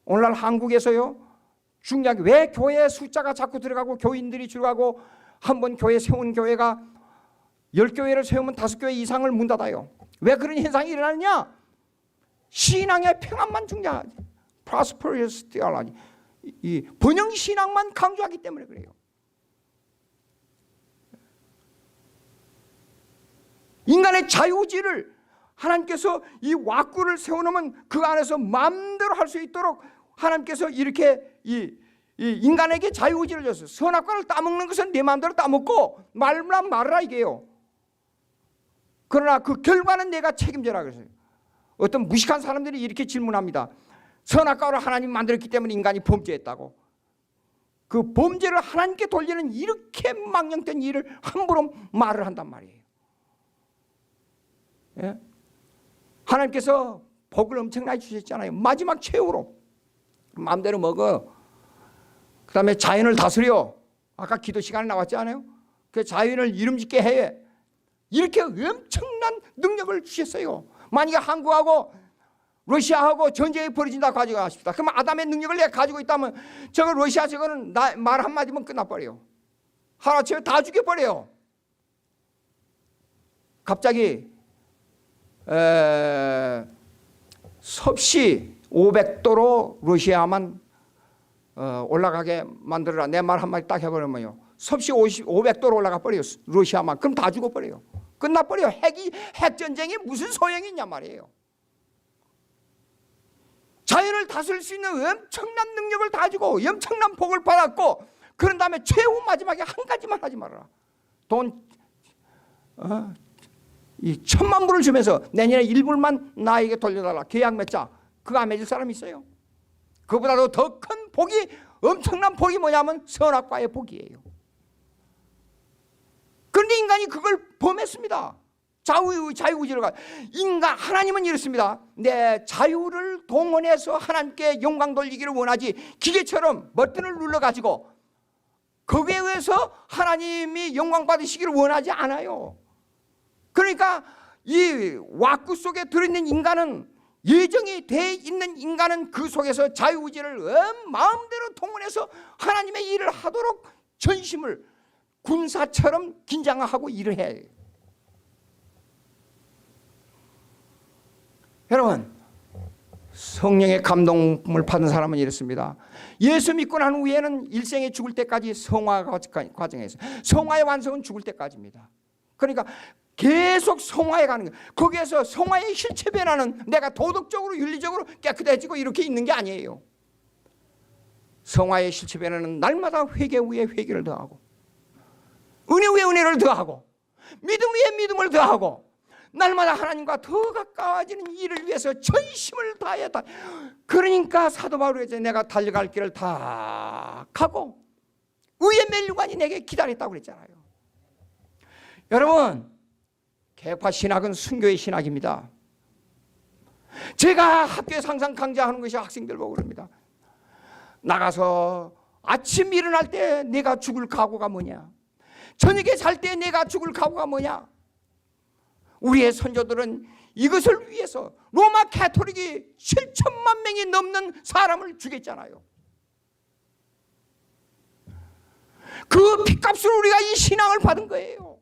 오늘날 한국에서요 중요하게 왜 교회 숫자가 자꾸 들어가고 교인들이 줄어가고 한번 교회 세운 교회가 10교회를 세우면 5교회 이상을 문 닫아요. 왜 그런 현상이 일어나느냐? 신앙의 평안만 중요하지. prosperous theology. 이 번영 신앙만 강조하기 때문에 그래요. 인간의 자유의지를 하나님께서 이 왁구를 세워놓으면 그 안에서 마음대로 할 수 있도록 하나님께서 이렇게 이 인간에게 자유의지를 줬어요. 선악과를 따먹는 것은 내 마음대로 따먹고 말만 말하라 이게요. 그러나 그 결과는 내가 책임져라 그랬어요. 어떤 무식한 사람들이 이렇게 질문합니다. 선악과를 하나님 만들었기 때문에 인간이 범죄했다고. 그 범죄를 하나님께 돌리는 이렇게 망령된 일을 함부로 말을 한단 말이에요. 예? 하나님께서 복을 엄청나게 주셨잖아요. 마지막 최후로 마음대로 먹어. 그 다음에 자연을 다스려. 아까 기도 시간에 나왔지 않아요? 그 자연을 이름짓게 해. 이렇게 엄청난 능력을 주셨어요. 만약에 한국하고 러시아하고 전쟁이 벌어진다고 가져가십시다. 그럼 아담의 능력을 내가 가지고 있다면 저거 러시아 저거는 말 한마디면 끝나버려요. 하루아침에 다 죽여버려요. 갑자기 섭씨 500도로 러시아만 올라가게 만들어라. 내 말 한마디 딱 해버리면요. 섭씨 500도로 올라가 버려요. 러시아만. 그럼 다 죽어버려요. 끝나버려요. 핵전쟁이 무슨 소용이 있냐 말이에요. 자연을 다스릴 수 있는 엄청난 능력을 가지고 엄청난 복을 받았고, 그런 다음에 최후 마지막에 한 가지만 하지 말아라. 이 1,000만 불을 주면서 내년에 1불만 나에게 돌려달라. 계약 맺자. 그거 안 맺을 사람 있어요? 그보다도 더 큰 복이, 엄청난 복이 뭐냐면 선악과의 복이에요. 그런데 인간이 그걸 범했습니다. 자유의지를 하나님은 이렇습니다. 내 자유를 동원해서 하나님께 영광 돌리기를 원하지, 기계처럼 버튼을 눌러가지고 거기에 의해서 하나님이 영광 받으시기를 원하지 않아요. 그러니까 이 왁구 속에 들어있는 인간은, 예정이 돼 있는 인간은 그 속에서 자유의지를 마음대로 동원해서 하나님의 일을 하도록 전심을 군사처럼 긴장하고 일을 해야 해요. 여러분, 성령의 감동을 받은 사람은 이렇습니다. 예수 믿고 난 후에는 일생에 죽을 때까지 성화 과정에서, 성화의 완성은 죽을 때까지입니다. 그러니까 계속 성화해 가는 거예요. 거기에서 성화의 실체 변화는 내가 도덕적으로 윤리적으로 깨끗해지고 이렇게 있는 게 아니에요. 성화의 실체 변화는 날마다 회개 위에 회개를 더하고, 은혜 위에 은혜를 더하고, 믿음 위에 믿음을 더하고, 날마다 하나님과 더 가까워지는 일을 위해서 전심을 다했다. 그러니까 사도 바울이 내가 달려갈 길을 다 가고 의의 멸류관이 내게 기다렸다고 그랬잖아요. 여러분, 개혁파 신학은 순교의 신학입니다. 제가 학교에서 항상 강좌하는 것이 학생들 보고 그럽니다. 나가서 아침 일어날 때 내가 죽을 각오가 뭐냐? 저녁에 잘 때 내가 죽을 각오가 뭐냐? 우리의 선조들은 이것을 위해서 로마 가톨릭이 7천만 명이 넘는 사람을 죽였잖아요. 그 핏값으로 우리가 이 신앙을 받은 거예요.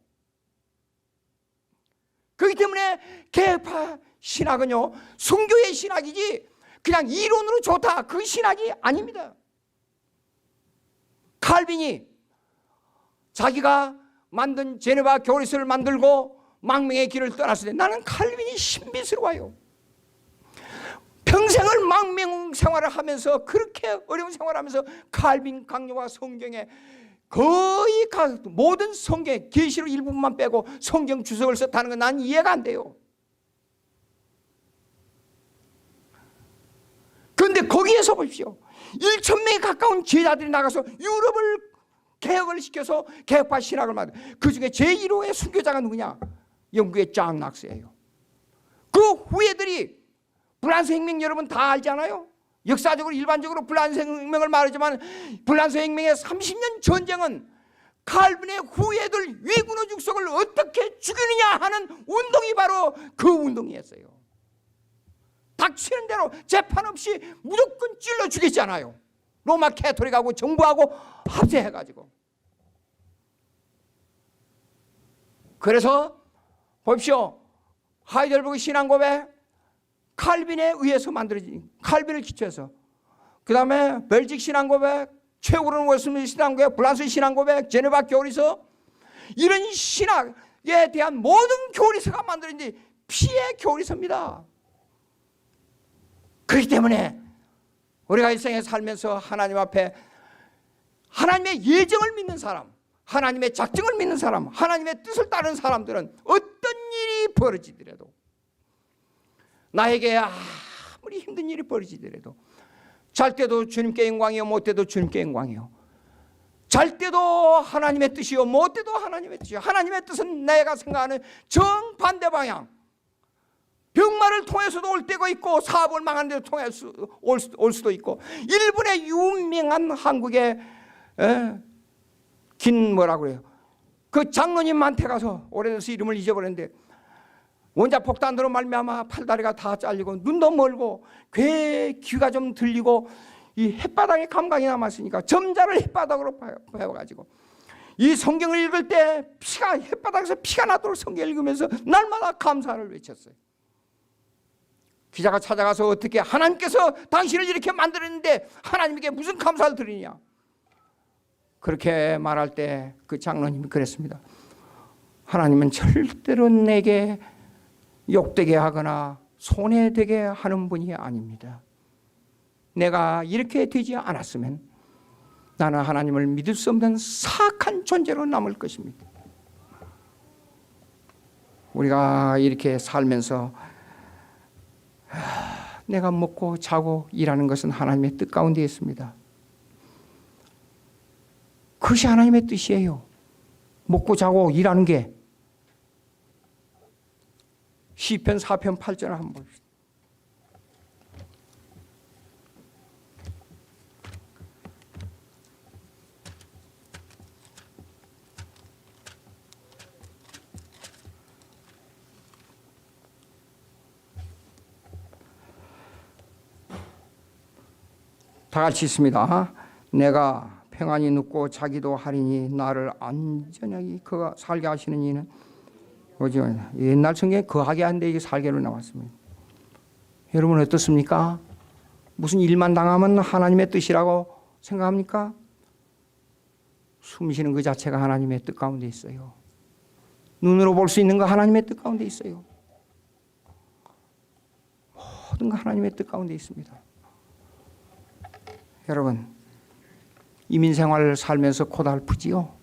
그렇기 때문에 개혁파 신학은요, 순교의 신학이지 그냥 이론으로 좋다, 그 신학이 아닙니다. 칼빈이 자기가 만든 제네바 교리서를 만들고 망명의 길을 떠났을 때 나는 칼빈이 신비스러워요. 평생을 망명 생활을 하면서, 그렇게 어려운 생활을 하면서 칼빈 강요와 성경에 거의 모든 성경, 계시록 일부분만 빼고 성경 주석을 썼다는 건 난 이해가 안 돼요. 그런데 거기에서 보십시오. 1,000명에 가까운 제자들이 나가서 유럽을 개혁을 시켜서 개혁파 신학을 만들. 그 중에 제1호의 순교자가 누구냐? 영국의 장 낙스예요. 그 후예들이 불란서 혁명, 여러분 다 알잖아요. 역사적으로 일반적으로 불란서 혁명을 말하지만 불란서 혁명의 30년 전쟁은 칼빈의 후예들 위군의 육속을 어떻게 죽이느냐 하는 운동이 바로 그 운동이었어요. 닥치는 대로 재판 없이 무조건 찔러 죽였잖아요. 로마 가톨릭하고 정부하고 합세해가지고. 그래서 보십시오. 하이델베르크 신앙고백 칼빈에 의해서 만들어진, 칼빈을 기초해서, 그 다음에 벨직 신앙고백, 최고로는 웨스민스터 신앙고백, 불란서 신앙고백, 제네바 교리서, 이런 신학에 대한 모든 교리서가 만들어진 피의 교리서입니다. 그렇기 때문에 우리가 일생에 살면서 하나님 앞에 하나님의 예정을 믿는 사람, 하나님의 작정을 믿는 사람, 하나님의 뜻을 따르는 사람들은 어떤 일이 벌어지더라도, 나에게 아무리 힘든 일이 벌어지더라도, 잘 때도 주님께 영광이요 못 때도 주님께 영광이요, 잘 때도 하나님의 뜻이요 못 때도 하나님의 뜻이요, 하나님의 뜻은 내가 생각하는 정반대 방향, 병마를 통해서도 올 때가 있고 사업을 망하는 데도 통해서 올 수도 있고, 일본의 유명한 한국의 긴 뭐라고 그래요, 그 장로님한테 가서, 오래돼서 이름을 잊어버렸는데, 원자폭탄으로 말미암아 팔다리가 다 잘리고 눈도 멀고 귀가 좀 들리고 이 햇바닥에 감각이 남았으니까 점자를 햇바닥으로 배워가지고 이 성경을 읽을 때 피가, 햇바닥에서 피가 나도록 성경을 읽으면서 날마다 감사를 외쳤어요. 기자가 찾아가서 어떻게 하나님께서 당신을 이렇게 만들었는데 하나님께 무슨 감사를 드리냐, 그렇게 말할 때 그 장로님이 그랬습니다. 하나님은 절대로 내게 욕되게 하거나 손해되게 하는 분이 아닙니다. 내가 이렇게 되지 않았으면 나는 하나님을 믿을 수 없는 사악한 존재로 남을 것입니다. 우리가 이렇게 살면서 내가 먹고 자고 일하는 것은 하나님의 뜻 가운데 있습니다. 그것이 하나님의 뜻이에요. 먹고 자고 일하는 게. 시편 4편 8절을 한번 봅시다. 다 같이 있습니다. 내가 평안히 눕고 자기도 하리니 나를 안전하게 그가 살게 하시는 이는 오직 옛날 성경에 거하게 한데 이게 살게로 나왔습니다. 여러분 어떻습니까? 무슨 일만 당하면 하나님의 뜻이라고 생각합니까? 숨 쉬는 그 자체가 하나님의 뜻 가운데 있어요. 눈으로 볼 수 있는 거 하나님의 뜻 가운데 있어요. 모든 거 하나님의 뜻 가운데 있습니다. 여러분, 이민생활을 살면서 고달프지요?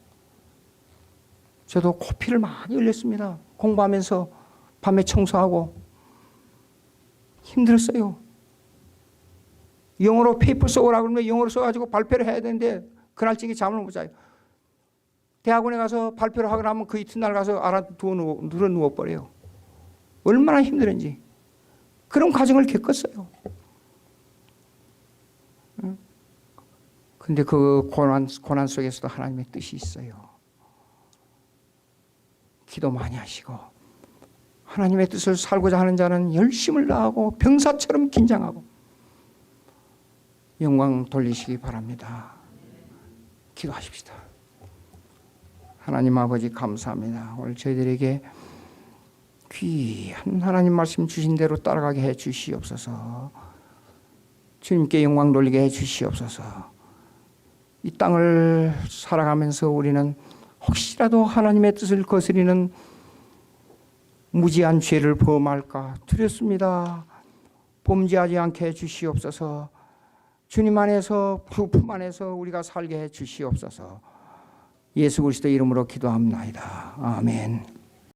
저도 코피를 많이 흘렸습니다. 공부하면서 밤에 청소하고 힘들었어요. 영어로 페이퍼 써오라고 그러면 영어로 써가지고 발표를 해야 되는데 그날 저녁에 잠을 못 자요. 대학원에 가서 발표를 하고 나면 그 이튿날 가서 늘어 누워버려요. 얼마나 힘들은지. 그런 과정을 겪었어요. 근데 그 고난 속에서도 하나님의 뜻이 있어요. 기도 많이 하시고 하나님의 뜻을 살고자 하는 자는 열심을 다하고 병사처럼 긴장하고 영광 돌리시기 바랍니다. 기도하십시다. 하나님 아버지 감사합니다. 오늘 저희들에게 귀한 하나님 말씀 주신 대로 따라가게 해 주시옵소서. 주님께 영광 돌리게 해 주시옵소서. 이 땅을 살아가면서 우리는 혹시라도 하나님의 뜻을 거스리는 무지한 죄를 범할까 두렵습니다. 범죄하지 않게 해 주시옵소서. 주님 안에서 품 안에서 우리가 살게 해 주시옵소서. 예수 그리스도 이름으로 기도합니다. 아멘.